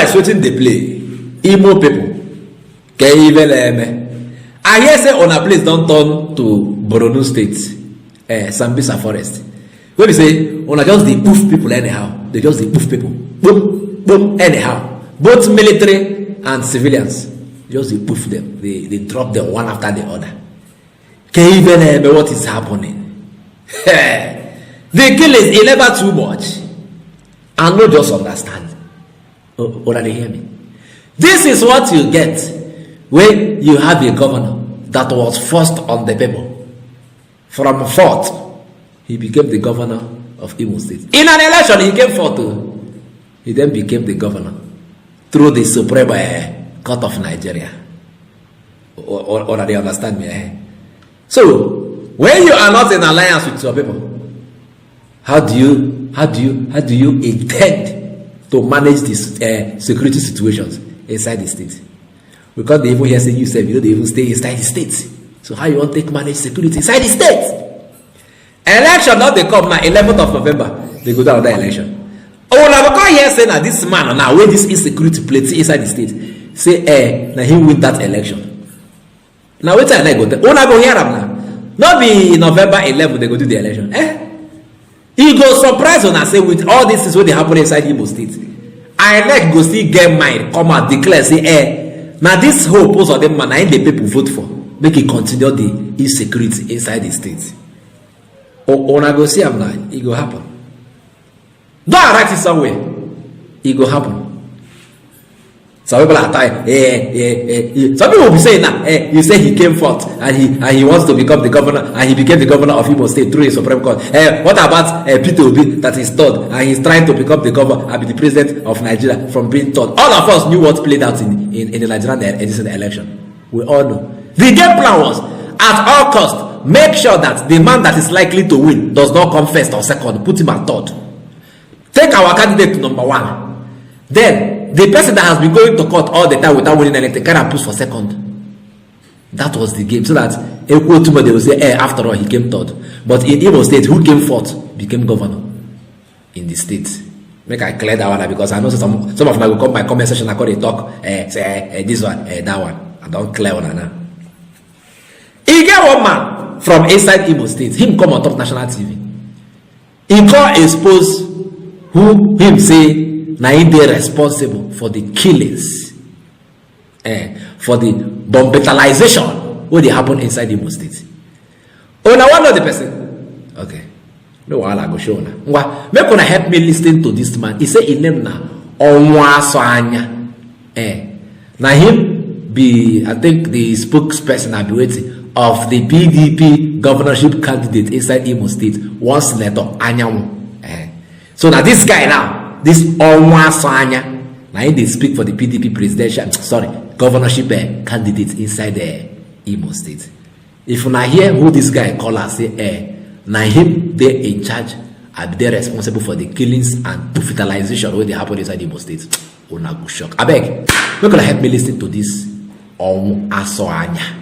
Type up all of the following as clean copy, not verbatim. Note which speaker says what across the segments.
Speaker 1: like waiting they play. Imo people. I hear say on a place don't turn to Borno State, Sambisa forest. When we say on just the poof people anyhow, they just the poof people. Boom, boom, anyhow. Both military and civilians. Just they poof them. They drop them one after the other. Can you even what is happening? The kill is never too much. And not just understand. Or they hear me? This is what you get when you have a governor that was first on the paper. From fourth, he became the governor of Imo State. In an election, he came fourth. He then became the governor through the Supreme Court of Nigeria. Or they understand me? So, when you are not in alliance with your people, how do you intend to manage these security situations inside the state? Because they even hear saying you say you don't even stay inside the state. So how you want to manage security inside the state? Election not they come now 11th of November. They go down that election. Oh, now because here say now this man now where this insecurity plates inside the state. Say now he win that election. Now wait till I go there. Oh, now go hear him now. Not be November 11th they go do the election. He go surprise on and say with all this is what they happen inside Imo State. I like go see get mind come out declare say now this whole post of them man I the people vote for make it continue the insecurity inside the state. Or I go see him now it go happen. Don't write it somewhere. It go happen. Some people are tired. Some people will be saying that you say he came forth and he wants to become the governor and he became the governor of Imo State through the Supreme Court. What about Peter Obi that is third and he's trying to become the governor and be the president of Nigeria from being third? All of us knew what played out in the Nigerian election. We all know. The game plan was at all costs make sure that the man that is likely to win does not come first or second. Put him at third. Take our candidate to number one. Then the person that has been going to court all the time without winning anything can push for second. That was the game. So that they will say, after all, he came third. But in Imo State, who came fourth became governor in the state. Make I clear that one because I know some of them will come by comment section and call they talk, say this one, that one. I don't clear one now. He get one man from inside Imo State. Him come on top national TV. He can't expose who him say now he they responsible for the killings, for the bombitalization what they happen inside Imo State. Oh, now one of the person. Okay. No one I go show now. Make gonna help me listen to this man. He say his name na Onwasanya. Now him be I think the spokesperson I be waiting of the PDP governorship candidate inside Imo State, one senator Anyanwu. So now this guy now. This Onwasanya, now they speak for the PDP presidential, governorship candidates inside the Imo State. If you not hear who this guy call us, say, now him they in charge, and they responsible for the killings and hospitalization when they happen inside Imo State. Oh, na go shock. I beg, we're gonna help me listen to this Onwasanya.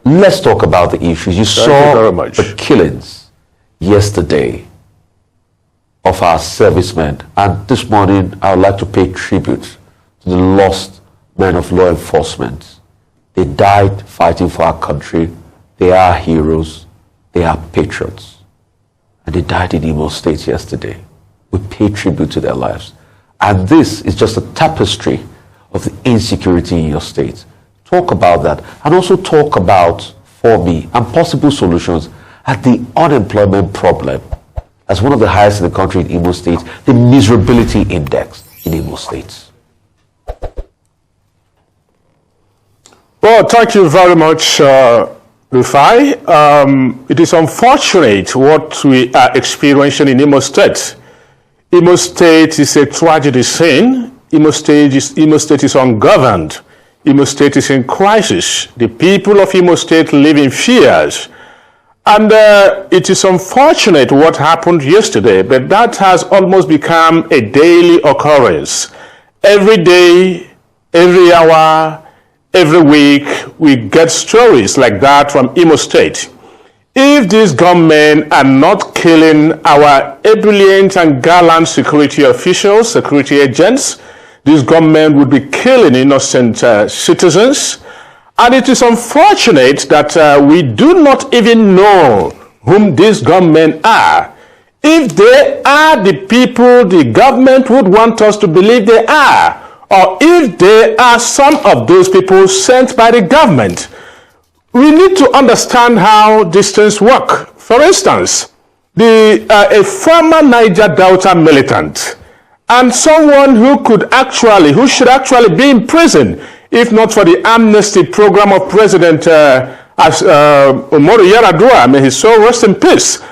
Speaker 2: Let's talk about the issues. You saw the killings yesterday of our servicemen, and this morning I would like to pay tribute to the lost men of law enforcement. They died fighting for our country. They are heroes. They are patriots. And they died in Imo State yesterday. We pay tribute to their lives. And this is just a tapestry of the insecurity in your state. Talk about that, and also talk about, for me, and possible solutions at the unemployment problem as one of the highest in the country in Imo State, the miserability index in Imo State.
Speaker 3: Well, thank you very much, Rufai. It is unfortunate what we are experiencing in Imo State. Imo State is a tragedy scene. Imo State is ungoverned. Imo State is in crisis. The people of Imo State live in fears. And it is unfortunate what happened yesterday, but that has almost become a daily occurrence. Every day, every hour, every week, we get stories like that from Imo State. if these gunmen are not killing our brilliant and gallant security officials, security agents, these gunmen would be killing innocent citizens. And it is unfortunate that we do not even know whom these gunmen are. If they are the people the government would want us to believe they are, or if they are some of those people sent by the government, we need to understand how these things work. For instance, a former Niger Delta militant and someone who should actually be in prison if not for the amnesty program of President Umaru Yar'Adua, may his soul rest in peace.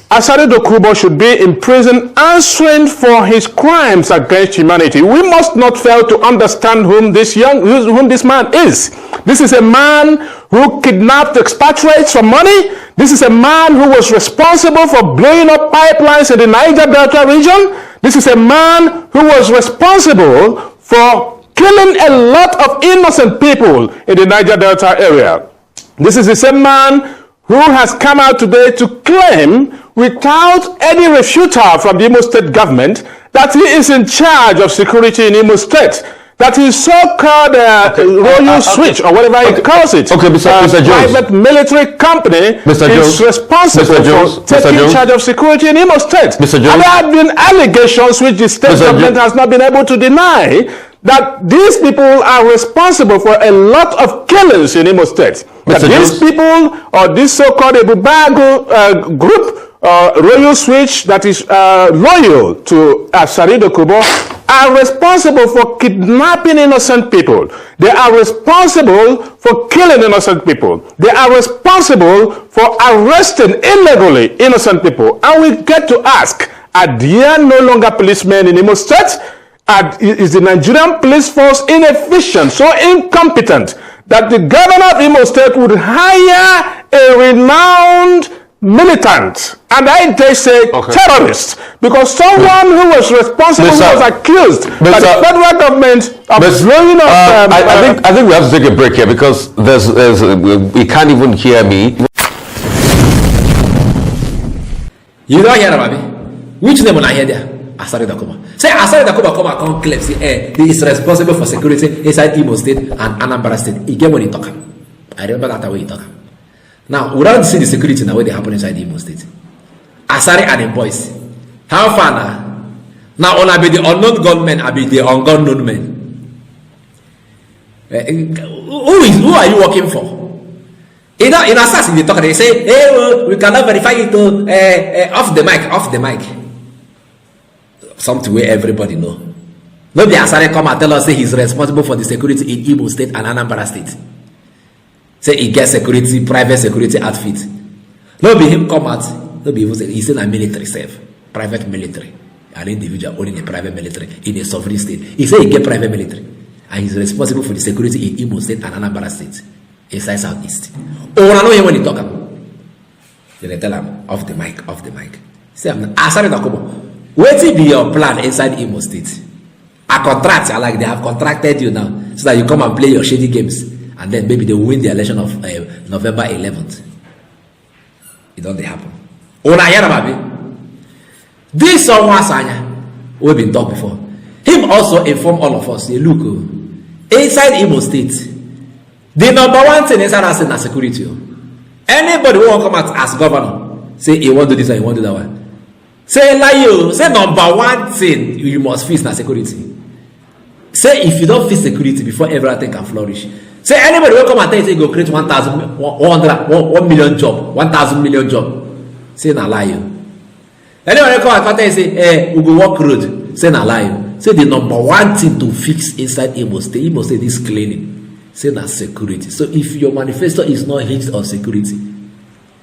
Speaker 3: Asari Dokubo should be in prison answering for his crimes against humanity. We must not fail to understand whom this man is. This is a man who kidnapped expatriates for money. This is a man who was responsible for blowing up pipelines in the Niger Delta region. This is a man who was responsible for killing a lot of innocent people in the Niger Delta area. This is the same man who has come out today to claim, without any refutal from the Imo State government, that he is in charge of security in Imo State, that his so-called royal switch, or whatever he calls it,
Speaker 2: Mr.
Speaker 3: private military company is responsible for taking charge of security in Imo State. And there have been allegations which the state government has not been able to deny, that these people are responsible for a lot of killings in Imo State. That these people, or this so-called Ebubago group, Royal Switch, that is loyal to Asari Dokubo, are responsible for kidnapping innocent people. They are responsible for killing innocent people. They are responsible for arresting illegally innocent people. And we get to ask, are there no longer policemen in Imo State? Is the Nigerian police force inefficient, so incompetent, that the governor of Imo State would hire a renowned militant, and I dare say terrorist, because someone who was responsible, who was accused by the federal government of blowing up...
Speaker 2: I think we have to take a break here, because he can't even hear me.
Speaker 1: You don't hear about me? Which name will I hear there? Asari Dokubo. Say Asari Dokubo come and come claim, say, he is responsible for security inside Imo State and Anambra State. He came when he talk. I remember that way he talk. Now, we don't see the security now where they happen inside Imo State. Asari and the boys. How far now? Now, on be the unknown gunmen, I be the unknown men. Who are you working for? In assassin, they talk, they say, hey, well, we cannot verify it. Off the mic. Something where everybody know. No be Asare come and tell us say he's responsible for the security in Imo State and Anambra State. Say he gets security, private security outfit. No be him come out. No be even say he's in a military self, private military, an individual owning a private military in a sovereign state. He say he get private military, and he's responsible for the security in Imo State and Anambra State, inside Southeast. Oh, I know him when he talk. Then they tell him off the mic. Say I'm Asare Dokubo. What will be your plan inside Imo State? A contract, like they have contracted you now, so that you come and play your shady games, and then maybe they win the election of November 11th. It don't happen. Una hear about me? This someone Sanya, we've been talked before. Him also inform all of us. Say, look, inside Imo State, the number one thing inside us is security. Anybody who want come out as governor, say he want to do this or he want to do that one. Say like say number one thing you must fix na security. Say if you don't fix security before everything can flourish. Say anybody will come and tell you say go create 1 million job, 1,000 million job. Say na lie. Anybody come and tell you say we go walk road. Say na lie. Say the number one thing to fix inside Imo State is cleaning. Say na security. So if your manifesto is not hinged on security,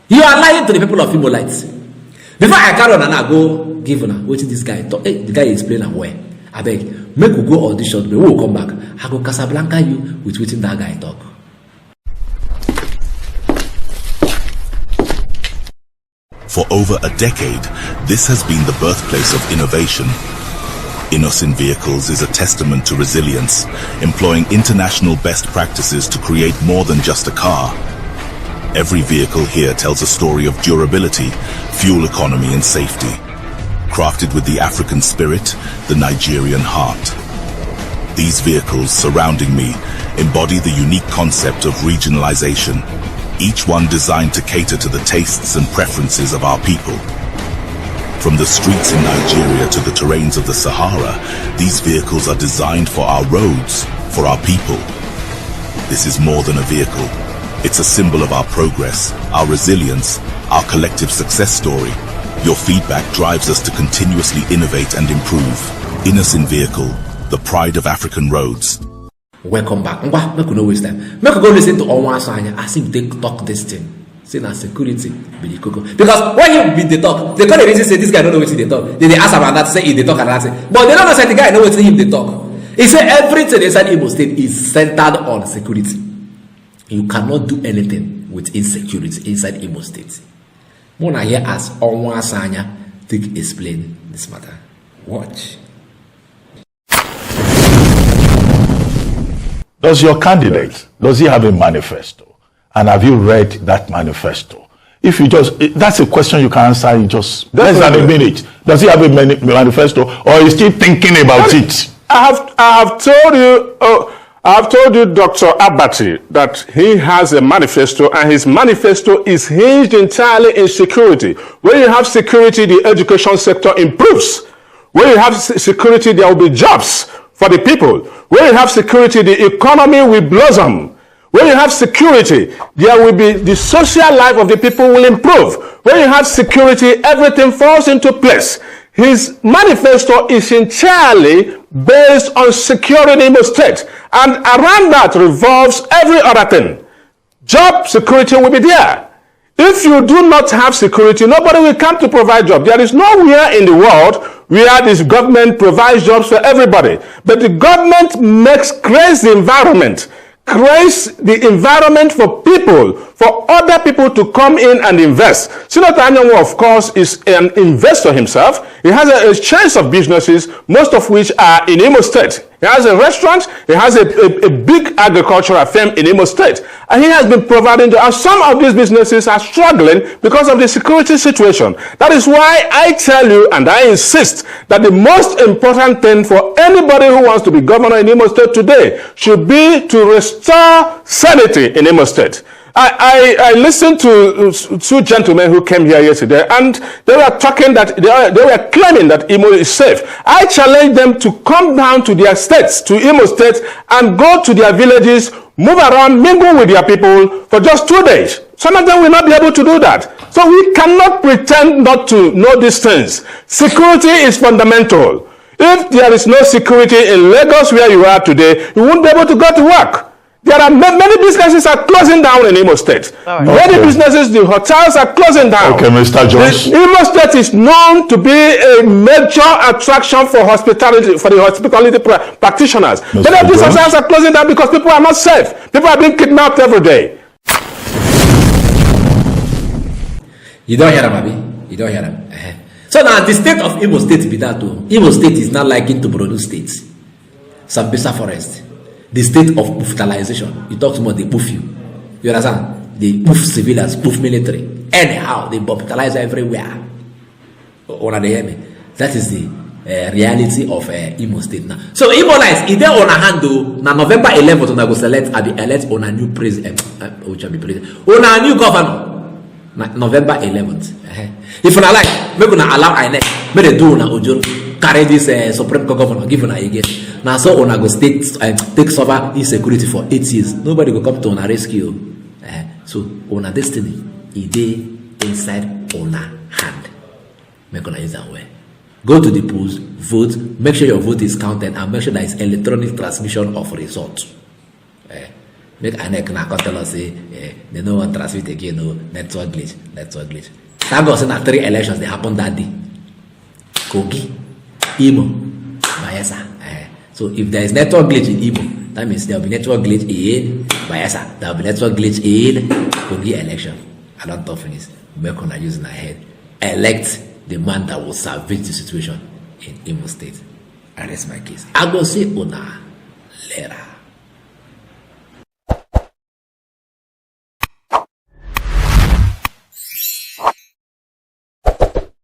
Speaker 1: you are lying to the people of Imolites. Before I carry on and I go give on what this guy talk, the guy explain and where. I beg, make we go audition, we will come back. I go Casablanca you with what that guy talk.
Speaker 4: For over a decade, this has been the birthplace of innovation. Innocent Vehicles is a testament to resilience, employing international best practices to create more than just a car. Every vehicle here tells a story of durability, fuel economy and safety. Crafted with the African spirit, the Nigerian heart. These vehicles surrounding me embody the unique concept of regionalization, each one designed to cater to the tastes and preferences of our people. From the streets in Nigeria to the terrains of the Sahara, these vehicles are designed for our roads, for our people. This is more than a vehicle. It's a symbol of our progress, our resilience, our collective success story. Your feedback drives us to continuously innovate and improve. Innocent Vehicle, the pride of African roads.
Speaker 1: Welcome back. Make no waste time. Make go listen to Onwa-Sanya as him take talk this thing. Say na security be the koko. Because when you be the talk, they call the reason say this guy don't know what they talk. They ask about that, say he they talk and that thing. But they don't know say the guy know what him they talk. He say everything inside Imo State is centered on security. You cannot do anything with insecurity inside Imo State. Mona here as Onwa-Sanya take explain this matter. Watch.
Speaker 5: Does your candidate, does he have a manifesto? And have you read that manifesto? If you just, that's a question you can answer in just less than a minute. Does he have a manifesto, or is he still thinking about it?
Speaker 3: I have told you, Dr. Abati, that he has a manifesto, and his manifesto is hinged entirely in security. When you have security, the education sector improves. When you have security, there will be jobs for the people. When you have security, the economy will blossom. When you have security, there will be the social life of the people will improve. When you have security, everything falls into place. His manifesto is entirely based on securing Imo State, and around that revolves every other thing. Job security will be there. If you do not have security, nobody will come to provide jobs. There is nowhere in the world where this government provides jobs for everybody. But the government creates the environment for people, for other people to come in and invest. Senator Anyanwu, of course, is an investor himself. He has a chain of businesses, most of which are in Imo State. He has a restaurant, he has a big agricultural firm in Imo State. And he has been providing, and some of these businesses are struggling because of the security situation. That is why I tell you, and I insist, that the most important thing for anybody who wants to be governor in Imo State today should be to restore sanity in Imo State. I listened to two gentlemen who came here yesterday, and they were talking that they were claiming that Imo is safe. I challenge them to come down to their states, to Imo State, and go to their villages, move around, mingle with their people for just 2 days. Some of them will not be able to do that. So we cannot pretend not to know these things. Security is fundamental. If there is no security in Lagos where you are today, you won't be able to go to work. There are many businesses are closing down in Imo State. Right. Many businesses, the hotels are closing down.
Speaker 5: Okay, Mr. Jones.
Speaker 3: Imo State is known to be a major attraction for hospitality, for the hospitality practitioners. Many of these hotels are closing down because people are not safe. People are being kidnapped every day.
Speaker 1: You don't hear them, Abi? You don't hear them. So now the state of Imo State be that too. Imo State is not liking to Borno State. Sambisa Forest. The state of brutalization. You talk to more, they poof you. You understand? They poof civilians, poof military. Anyhow, they brutalize everywhere. Wanna hear me? That is the reality of Imo State now. So Imo lies, if they on a hand though, now November 11th, I go select, I be elect on a new president, which will be president, on a new governor. November 11th. If you like, we're gonna allow INEC, make they do na Ojo carry this Supreme Court governor, give una again. Now so una go take over insecurity for 8 years. Nobody go come to una rescue. So una destiny, it dey inside una hand. Make una use that way. Go to the polls, vote, make sure your vote is counted, and make sure there is electronic transmission of results. Make INEC na tell us say they no want transmit again, no network glitch. Thank God, say 3 elections they happen that day. Kogi, Imo, Bayelsa. So if there is network glitch in Imo, that means there will be network glitch in Bayelsa. There will be network glitch in Kogi election. I don't talk finish. Make on using our head. Elect the man that will salvage the situation in Imo State. And that's my case. I go say una later.